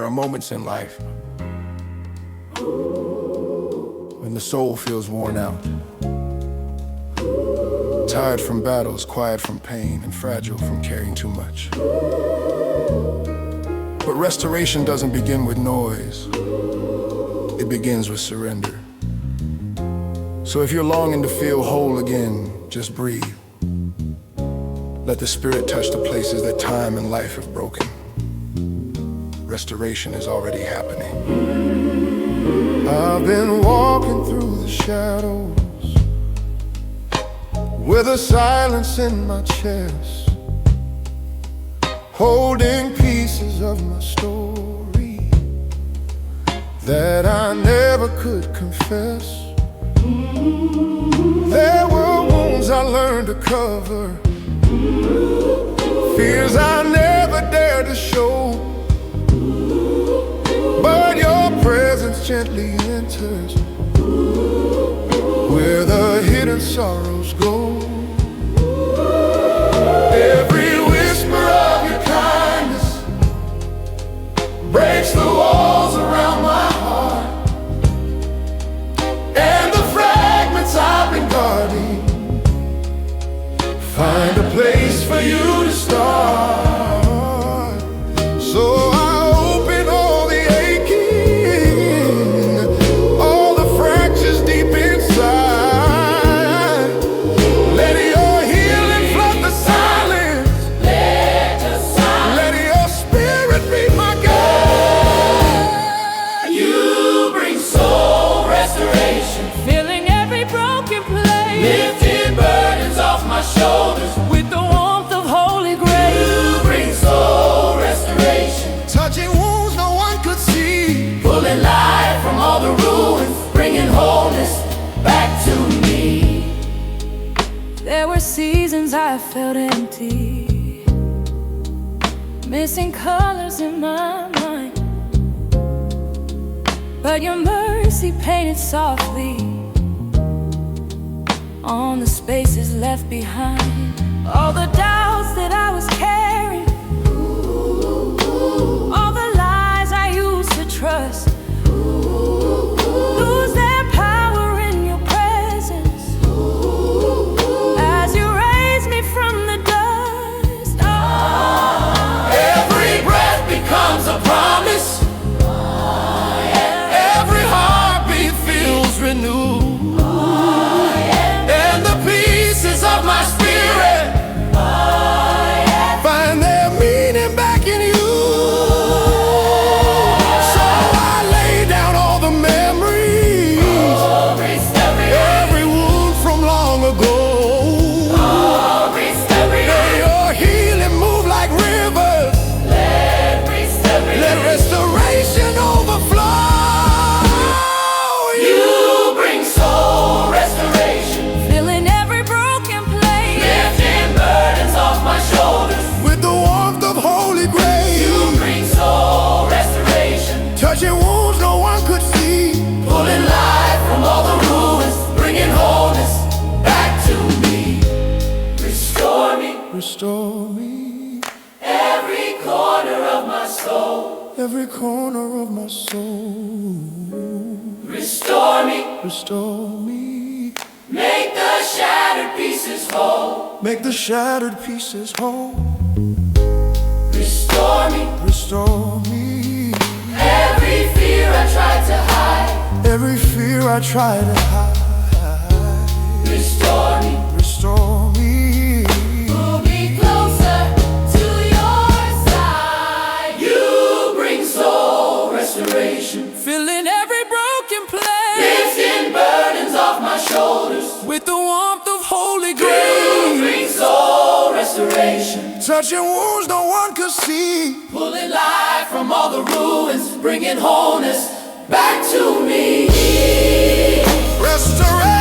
are moments in life when the soul feels worn out, tired from battles, quiet from pain, and fragile from carrying too much. But restoration doesn't begin with noise. It begins with surrender. So if you're longing to feel whole again, just breathe. Let the Spirit touch the places that time and life have broken. Restoration is already happening. I've been walking through the shadows with a silence in my chest, holding pieces of my story that I never could confess. There were wounds I learned to cover, fears I never dared to show, but your presence gently enters where the hidden sorrows go. Every whisper of your kindness breaks the walls around my heart, and the fragments I've been guarding find a place for you to start. So I open all the aching, all the fractures deep inside. Let your healing flood the silence. Let your Spirit be my guide. You bring soul restoration, Filling every broken place, lifting burdens off my shoulders with the warmth of holy grace. You bring soul restoration, Touching wounds no one could see, pulling life from all the ruins, bringing wholeness back to me. There were seasons I felt empty, missing colors in my mind, but your mercy painted softly on the spaces left behind. All the doubts that I was carrying, all the lies I used to trust, lose their power in your presence as you raise me from the dust. Every breath becomes a promise, every heartbeat feels renewed, and the pieces of my spirit find their meaning back in you. So I lay down all the memories, every wound from long ago. May your healing move like rivers, let restoration overflow. You bring soul restoration, Filling every broken place, lifting burdens off my shoulders. With the warmth of holy grace, You bring soul restoration, touching wounds no one could see, pulling life from all the ruins, bringing wholeness back to me. Restore me, restore me, every corner of my soul. every corner of my soul. Restore me, Restore me, make the shattered pieces whole. make the shattered pieces whole. Restore me, Restore me, every fear I tried to hide. every fear I try to hide. Restore me, Restore me, pull me closer to your side. You bring soul restoration, filling every broken place lifting burdens off my shoulders. with the warmth of holy You grace, bring soul restoration, touching wounds no one could see, pulling life from all the ruins, bringing wholeness back to me. restoration.